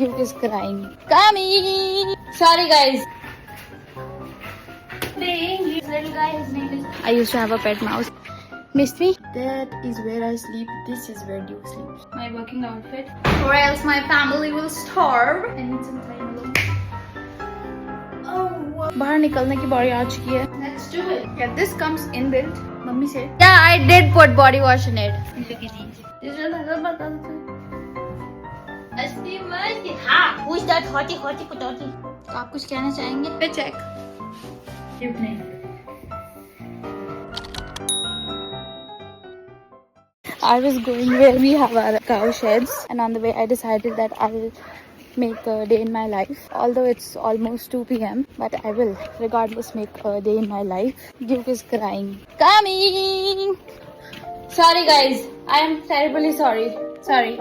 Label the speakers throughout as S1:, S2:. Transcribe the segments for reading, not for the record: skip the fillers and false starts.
S1: Duke is crying. Kami! Sorry guys. This little guy, his name is... I used to have a pet mouse. Missed me? That is where I sleep. This is where Duke sleeps. My working outfit. Or else my family will starve. I need some time alone. Oh, बाहर निकलने की बारी आ चुकी है. Let's do it. Yeah, this comes inbuilt. Mummy से. Yeah, I did put body wash in it. Look at these. This is another अस्ती मस्ती. हाँ. Who's that hotty potty? तो आप कुछ कहना चाहेंगे? पे check. Duke नहीं. I was going where we have our cow sheds, and on the way I decided that I will make a day in my life. Although it's almost 2 p.m, but I will regardless make a day in my life. Duke is crying. Coming! Sorry guys, I am terribly sorry. Sorry.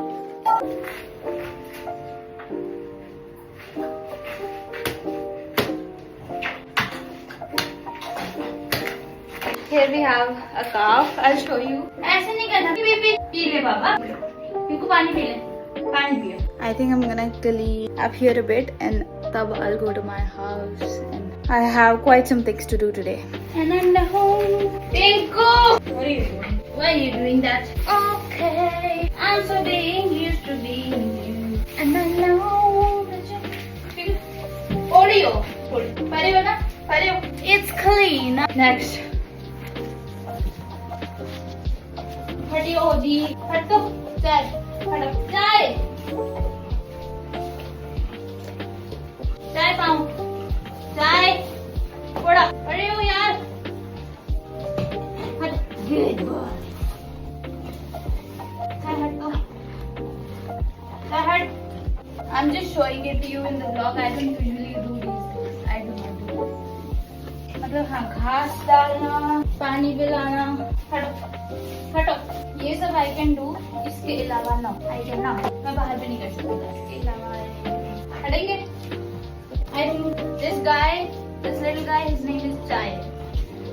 S1: Here we have a calf. I'll show you. ऐसे नहीं करना. P ले बाबा. क्योंकि पानी P ले. पानी पियो. I think I'm gonna clean up here a bit and तब I'll go to my house and I have quite some things to do today. And I'm the home. Tinku! What are you doing? Why are you doing that? Okay. I'm so being used to being you. And I know that you... Oreo. Pareo na? Pareo. It's clean. Next. हटियो जी. हटो. चाय. हटो. चाय. चाय पाऊं. चाय. थोड़ा. अरे हो यार. हट. Good boy. चाय हटो. चाय हट. I'm just showing it to you in the vlog. I don't usually do these things. I do not do this. मतलब हाँ, घास डालना, पानी पिलाना. हटो. हटो. ये सब I can do. इसके अलावा no. I can not. मैं बाहर भी नहीं कर सकती. इसके अलावा हटेंगे. I think this guy, this little guy, his name is Chai,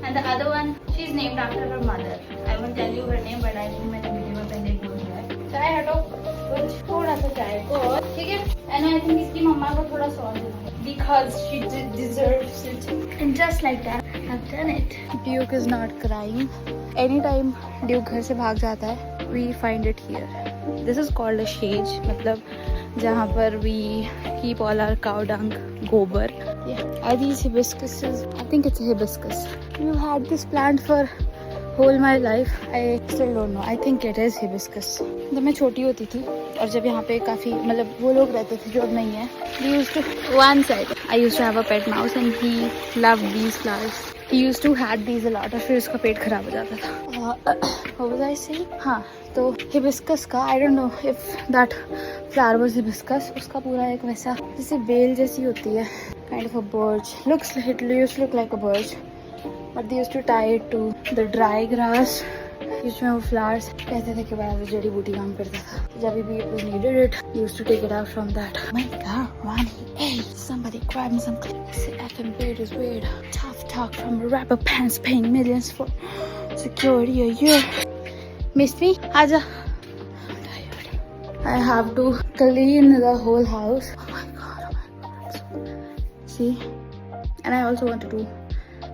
S1: and the other one, she's named after her mother. I won't tell you her name, but I think मैंने वीडियो में पहले बोल दिया है. Chai हटो. कुछ थोड़ा सा चाय को. ठीक है. And I think इसकी मम्मा को थोड़ा सॉस देना because she deserves it. And just like that, I've done it. Duke is not crying. Anytime Duke घर से भाग जाता है, we find it here. This is called a shage. मतलब जहाँ पर we keep all our cow dung, gobar. Yeah. Are these hibiscuses? I think it's a hibiscus. We've had this plant for whole my life. I still don't know. I think it is hibiscus. जब मैं छोटी होती थी और जब यहाँ पे काफी मतलब वो लोग रहते थे जो अब नहीं है. We used to one side. I used to have a pet mouse and he loved these flowers. He used to had these a lot और फिर उसका पेट खराब हो जाता था. What was I saying? हाँ, तो hibiscus का I don't know if that flower was hibiscus. उसका पूरा एक वैसा जैसे बेल जैसी होती है, kind of a birch. It used to look like a birch, but they used to tie it to the dry grass. जिसमें वो flowers कहते थे कि बड़ा वो जड़ी बूटी काम करता था. जब भी it was needed it, he used to take it out from that. My God, Ronnie, hey, somebody grab me some clothes. This effing beard is weird. Tough talk from a rapper pants paying millions for security a year. Missed me? Aja. I'm tired. I have to clean the whole house. Oh my God. See? And I also want to do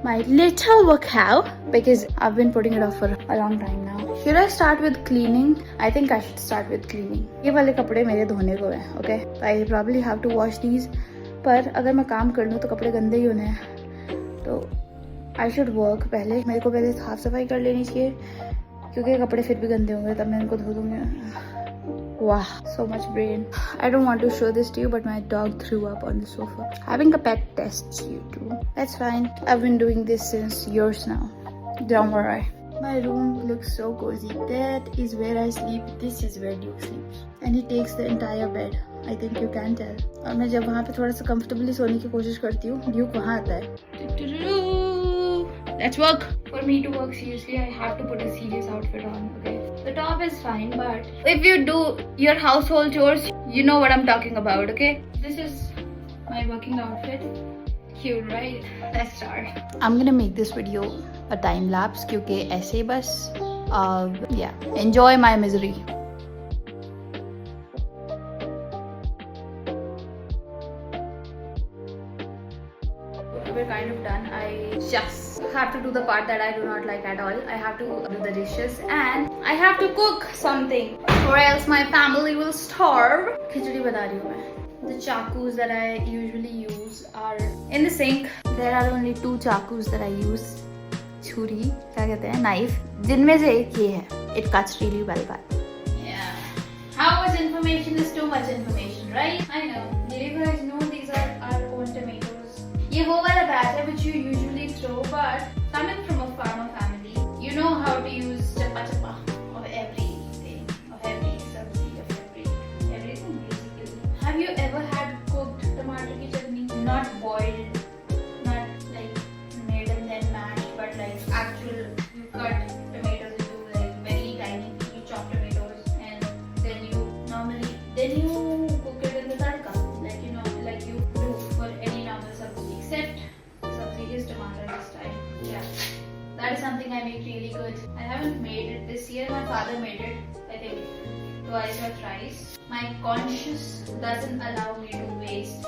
S1: my little workout because I've been putting it off for a long time now. Should I start with cleaning? I think I should start with cleaning. ये वाले कपड़े मेरे धोने को हैं, okay? I probably have to wash these. पर अगर मैं काम कर लूँ तो कपड़े गंदे ही होने हैं. तो I should work पहले. मेरे को पहले साफ सफाई कर लेनी चाहिए क्योंकि कपड़े फिर भी गंदे होंगे तब मैं इनको धो दूँगी. Wow, so much brain. I don't want to show this to you, but my dog threw up on the sofa. Having a pet tests you too. That's fine. I've been doing this since years now. Don't worry. My room looks so cozy. That is where I sleep. This is where Duke sleeps. And he takes the entire bed. I think you can tell. और मैं जब वहाँ पे थोड़ा सा comfortably सोने की कोशिश करती हूँ, Duke वहाँ आता है. Let's work. For me to work seriously, I have to put a serious outfit on. Okay. The top is fine, but if you do your household chores, you know what I'm talking about, okay? This is my working outfit. Cute, right? Let's start. I'm gonna make this video a time lapse क्योंकि ऐसे ही बस yeah, enjoy my misery. we're kind of done. I just have to do the part that I do not like at all. I have to do the dishes and I have to cook something or else my family will starve. Khichdi bana rahi hu main. The chakkus that I usually use are in the sink. There are only 2 chakkus that I use. Churi, क्या कहते हैं, knife. जिनमें से एक ये है. It cuts really well, but yeah. How much information is too much information, right? I know. You guys know these are our own tomatoes. ये वो वाला batch है which you usually throw, but coming from a farmer family, you know how to use chappa chappa of everything, of every sabzi, of everything basically. Have you ever had cooked tomato ki chutney? Not boiled, not like made and then mashed, but like actual you cut tomatoes into like very tiny, you chop tomatoes and then you cook it in the tadka like you know, like you do for any normal sabzi, except sabzi is tomato this time. Yeah, that is something I make really good. I haven't made it this year. My father made it, I think twice or thrice. My conscience doesn't allow me to waste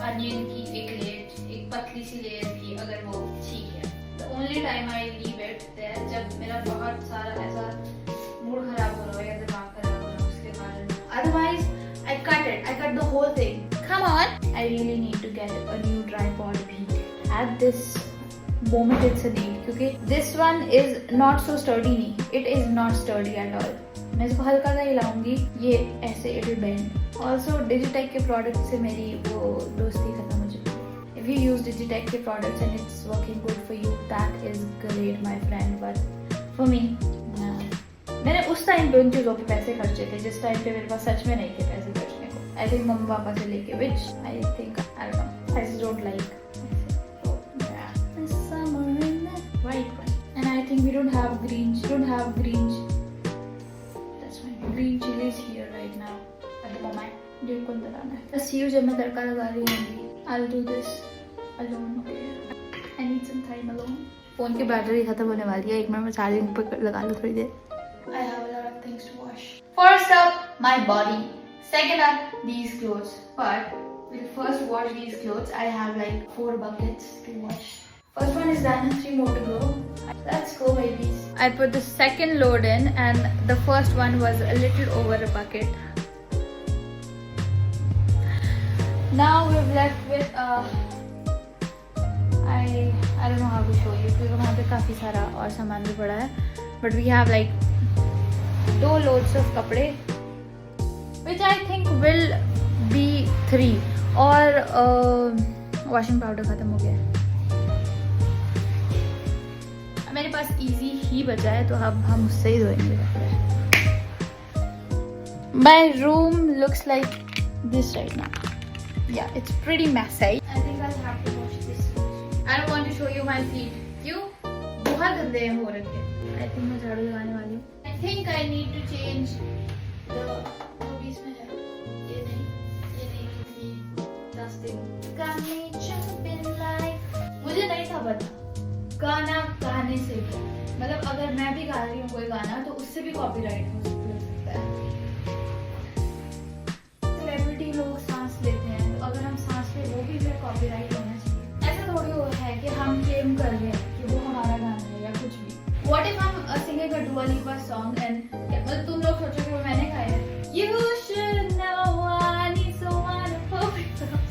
S1: onion की एक पतली सी layer की अगर वो ठीक है. The only time I leave it there जब मेरा बहुत सारा ऐसा मूड खराब हो रहा है या दिमाग खराब हो रहा है उसके कारण. Otherwise I cut the whole thing. Come on, I really need to get a new tripod beat. At this moment it's a need क्योंकि this one is not so sturdy नहीं. It is not sturdy at all. मैं इसको हल्का सा हिलाऊंगी ये ऐसे it will bend. Also Digitech के product से मेरी वो दोस्ती खत्म हो चुकी है. If you use Digitech के products and it's working good for you, that is great my friend. But for me, मैंने उस टाइम पे उन चीज़ों पे पैसे खर्चे थे जिस टाइम पे मेरे पास सच में नहीं थे पैसे खर्चने को. I think मम्मी पापा से लेके which I think I don't know I just don't like. So yeah, the summer in the white one. And I think we don't have greens. That's fine. Green chilies here right now at the moment. जो कौन लगाना है? I'll see you जब मैं तड़का लगा रही होंगी. I'll do this alone. Okay. I need some time alone. Phone की बैटरी खत्म होने वाली है. 1 मिनट में चार्जिंग पे लगा लो थोड़ी देर. I have a lot of things to wash. First up, my body. Second up, these clothes. But we'll first wash these clothes. I have like 4 buckets to wash. First one is done. 3 more to go. Let's go, babies. I put the second load in, and the first one was a little over a bucket. Now we're left with I don't know how to show you क्योंकि वहाँ पे काफ़ी सारा और सामान भी पड़ा है. But we have like 2 loads of कपड़े, which I think will be 3. और washing powder खत्म हो गया है. मेरे पास easy ही बचा है तो अब हम उससे ही धोएंगे कपड़े. My room looks like this right now. Yeah, it's pretty messy. I think I'll have to wash this. I don't want to show you my feet. क्यों? बहुत गंदे हो रखे. I think मैं झाड़ू लगाने वाली हूँ. I think I need to change the movies में है. ये नहीं dusting. Got me jumping like. मुझे नहीं था पता. गाना गाने से भी, मतलब अगर मैं भी गा रही हूँ कोई गाना तो उससे भी कॉपीराइट हो सकता है. सेलिब्रिटी लोग सांस लेते हैं तो अगर हम सांस ले वो भी फिर कॉपीराइट होना चाहिए. ऐसा थोड़ी है कि हम क्लेम कर रहे हैं कि वो हमारा गाना है या कुछ भी. What if I'm singing a Dua Lipa song and मतलब तुम लोग सोचोगे वो मैंने गाया है. You should know I need someone to pull me through.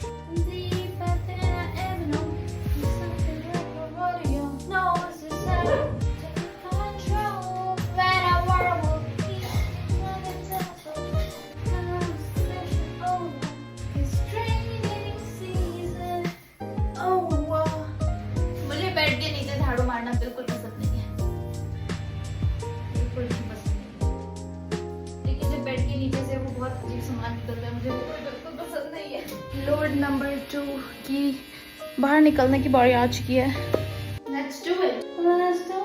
S1: Deeper than I ever know. Something like a rodeo. No, it's just taking control. When I wanna walk in, when it's over. Conversation over. It's training season. Oh, मुझे bed के नीचे झाड़ू मारना बिल्कुल पसंद नहीं है. बिल्कुल नहीं पसंद नहीं. लेकिन जब बेड के नीचे से वो बहुत अजीब सामान निकलता है मुझे बिल्कुल पसंद नहीं है. लोड नंबर 2 की बाहर निकलने की बारी आ चुकी है. Let's do it. 1, 2,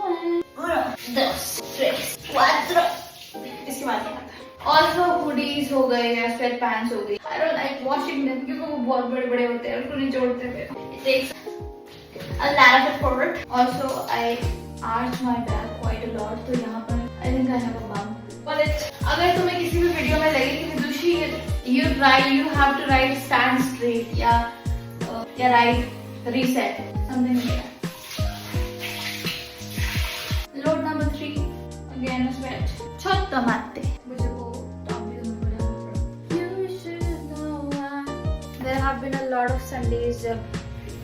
S1: 3, 4. इसके बाद क्या आता है? Also hoodies हो गए या sweat pants हो गई. I don't like washing them क्योंकि वो बहुत बड़े होते हैं उसको निचोड़ते हैं. It takes a lot of effort. Also I arch my back quite a lot तो यहाँ पर I think I have a bump. But अगर तुम्हें किसी भी वीडियो में लगे कि you have to write stand straight या write reset, something like that. Load number 3, again a sweat. Chotto matte. मुझे वो top भी तुम्हें बनाना पड़ा. You should know why. There have been a lot of Sundays जब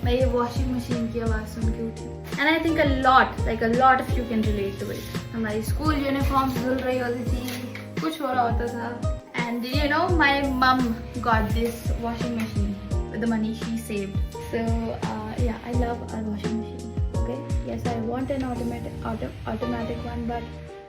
S1: मैं ये washing machine की आवाज़ सुन के उठी. And I think a lot of you can relate to it. हमारी school uniforms धुल रही होती थी, कुछ हो रहा होता था. And you know, my mom got this washing machine with the money she saved. So yeah, I love our washing machine. Okay, yes, I want an automatic one, but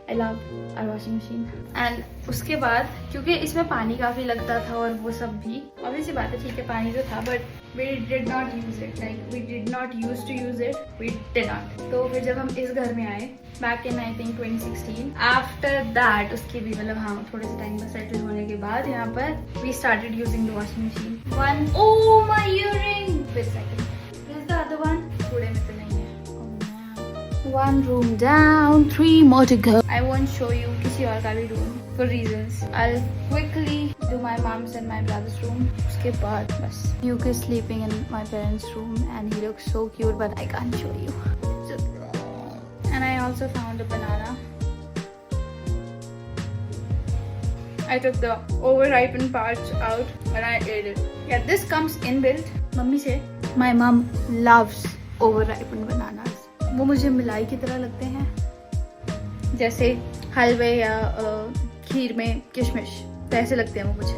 S1: I love our washing machine. And उसके बाद क्योंकि इसमें पानी काफ़ी लगता था और वो सब भी obviously बात है, ठीक है पानी तो था, but we did not use it. Like we did not used to use it. We did not. तो फिर जब हम इस घर में आए back in I think 2016. After that उसके भी मतलब हाँ थोड़े से टाइम पर सेटल होने के बाद यहाँ पर we started using the washing machine. One, oh my earring. Wait a second. This is the other one. कूड़े में तो नहीं है. Oh man. One room down, 3 more to go. I won't show you किसी और का भी room for reasons. I'll quickly do my mom's and my brother's room. उसके बाद बस. Duke is sleeping in my parents' room and he looks so cute, but I can't show you. And I also found a banana. I took the overripened parts out and I ate it. Yeah, this comes inbuilt. Mummy said my mom loves overripened bananas. वो मुझे मलाई की तरह लगते हैं, जैसे हलवे या खीर में किशमिश, वैसे लगते हैं वो मुझे.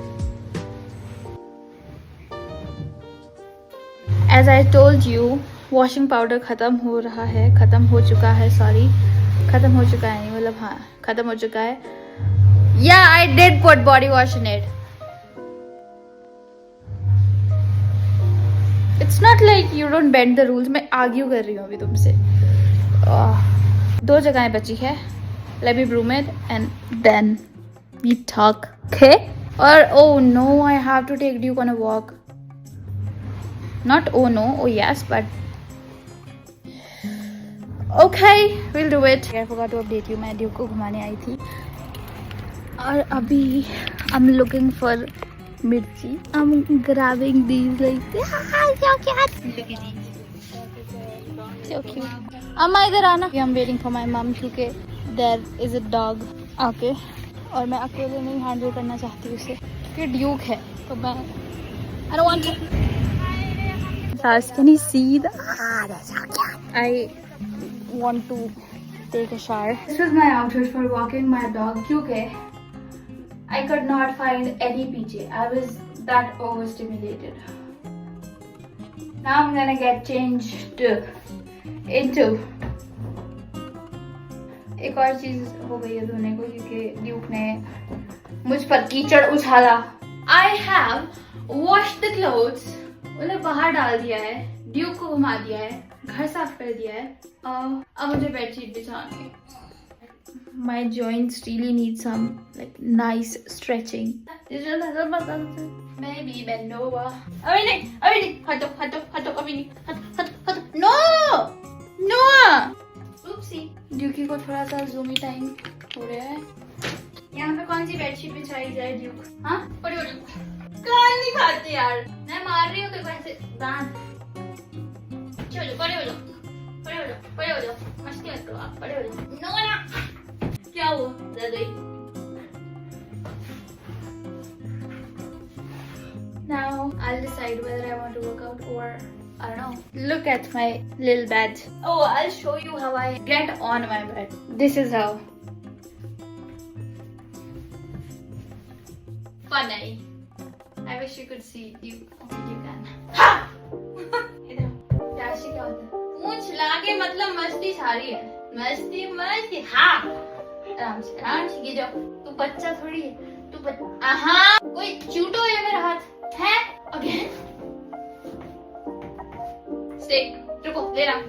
S1: As I told you, washing powder ख़त्म हो चुका है, ख़त्म हो चुका है नहीं मतलब हाँ ख़त्म हो चुका है. Yeah, I did put body wash in it. It's not like you don't bend the rules. मैं argue कर रही हूँ अभी तुमसे. 2 जगहें बची है. Let me broom it and then we talk. Okay? Or oh no, I have to take Duke on a walk. Not oh no, oh yes, but okay, we'll do it. I forgot to update you. मैं Duke को घुमाने आई थी और अभी I'm looking for मिर्ची. I'm grabbing these like so cute. Look at these. So cute. अम्मा इधर आना. I'm waiting for my mom क्योंकि there is a dog. Okay. और मैं अकेले नहीं हैंडल करना चाहती उसे क्योंकि ड्यूक है तो मैं I don't want to. Sas, can you see that? That's so cute. I want to take a shower. This was my outfit for walking my dog क्योंकि I could not find any PJ. I was that overstimulated. Now I'm gonna get changed into. एक और चीज हो गई है धोने को क्योंकि ड्यूक ने मुझ पर कीचड़ उछाला. I have washed the clothes. उन्हें बाहर डाल दिया है, ड्यूक को घुमा दिया है, घर साफ कर दिया है. अब मुझे बेडशीट बिछानी है. My joints really need some like nice stretching. Maybe bend over. अभी नहीं, हटो, अभी नहीं, हटो. No. Oopsie. ड्यूकी को थोड़ा सा zoomy टाइम हो रहा है. यहाँ पे कौन सी बेडशीट बिछाई जाए ड्यूक? हाँ? पड़ी. कान नहीं खाते यार. मैं मार रही हूँ तो कैसे दांत. चलो पड़े हो जाओ. मस्ती मत करो आप. पड़े हो जाओ. नो ना. क्या हुआ? दर्द हुई. Now I'll decide whether I want to work out or I don't know. Look at my little bed. Oh, I'll show you how I get on my bed. This is how. Funny. I wish you could see you. Okay, you can. Ha! इधर. राशि क्या होता है? पूंछ लागे मतलब मस्ती सारी है. मस्ती. हाँ. आराम से गिर जाओ. तू बच्चा थोड़ी है. कोई चूटो है मेरा हाथ. है? Again? Stay. रुको. ले रहा.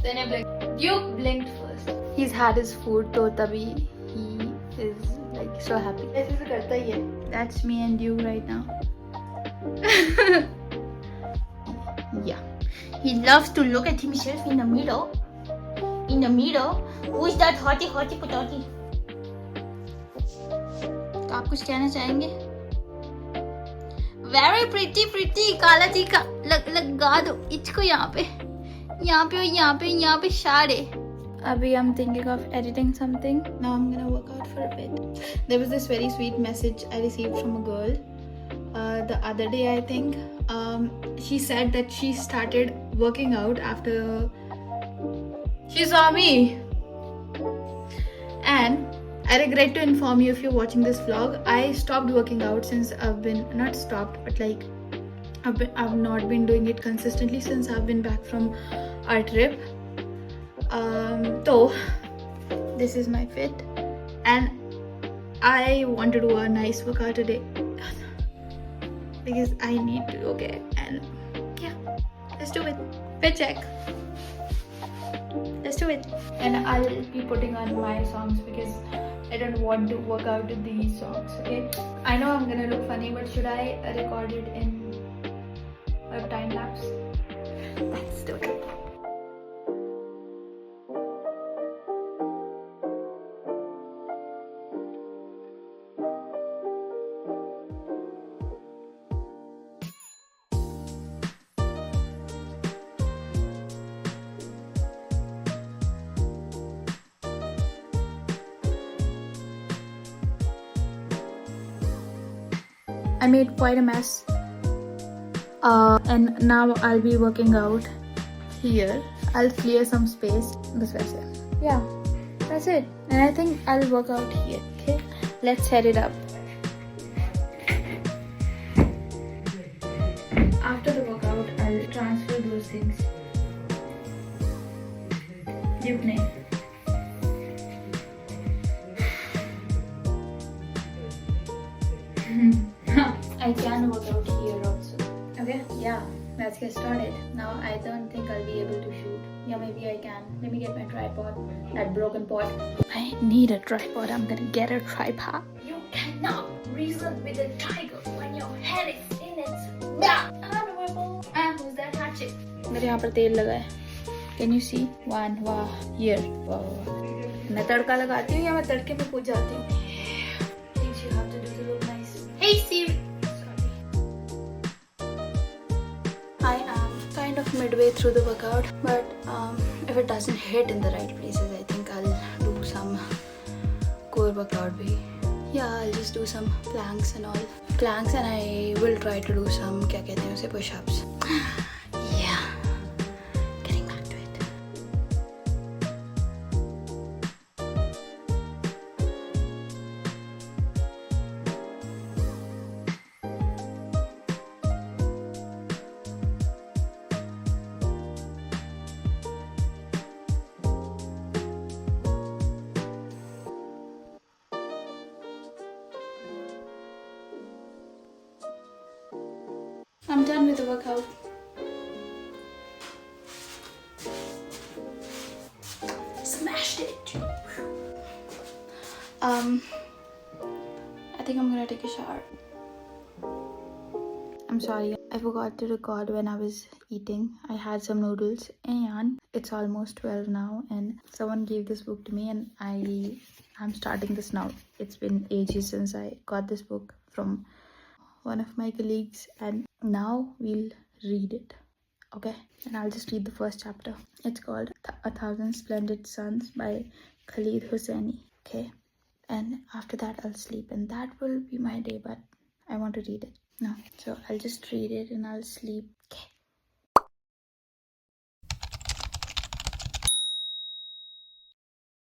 S1: Then I blinked. Duke blinked first. He's had his food, so tabhi he is like so happy. ऐसे तो करता ही है. That's me and Duke right now. Yeah. He loves to look at himself in the mirror. In the mirror. Who is that hottie patati? तो आप कुछ कहना चाहेंगे? Very pretty काला जी का लगा दो इसको यहाँ पे सारे. Abhi I'm thinking of editing something. Now I'm gonna work out for a bit. There was this very sweet message I received from a girl the other day, I think. She said that she started working out after she saw me. And I regret to inform you, if you're watching this vlog, I stopped working out since not stopped, but like I've not been doing it consistently since I've been back from our trip. So this is my fit, and I want to do a nice workout today because I need to. Okay, and yeah, let's do it. Fit check. Let's do it. And I'll be putting on my songs because I don't want to work out to these songs. Okay, I know I'm gonna look funny, but should I record it in a time lapse? Let's do it. I made quite a mess, and now I'll be working out here. I'll clear some space. Yeah, that's it. And I think I'll work out here. Okay, let's set it up. After the workout, I'll transfer those things. I can work out here also. Okay, yeah, let's get started. Now I don't think I'll be able to shoot. Yeah, maybe I can. Let me get my tripod. That broken pot. I need a tripod. I'm gonna get a tripod. You cannot reason with a tiger when your head is in its honorable. Who's that hatchet? मेरे यहाँ पर तेल लगा है. Can you see? One, wow, here. Wow. मैं तड़का लगाती हूँ या मैं तड़के में पूछ जाती हूँ? Things you have to do to look nice. Hey Siri. I am kind of midway through the workout, but if it doesn't hit in the right places, I think I'll do some core workout. Yeah, I'll just do some planks and all. Planks, and I will try to do some push-ups. Yeah, getting back to it. I'm done with the workout. Smashed it. I think I'm gonna take a shower. I'm sorry, I forgot to record when I was eating. I had some noodles, and it's almost 12 now, and someone gave this book to me, and I'm starting this now. It's been ages since I got this book from one of my colleagues, and now we'll read it. Okay, and I'll just read the first chapter. It's called A Thousand Splendid Suns by Khalid Hosseini. Okay, and after that I'll sleep, and that will be my day, but I want to read it now, so I'll just read it and I'll sleep. Okay.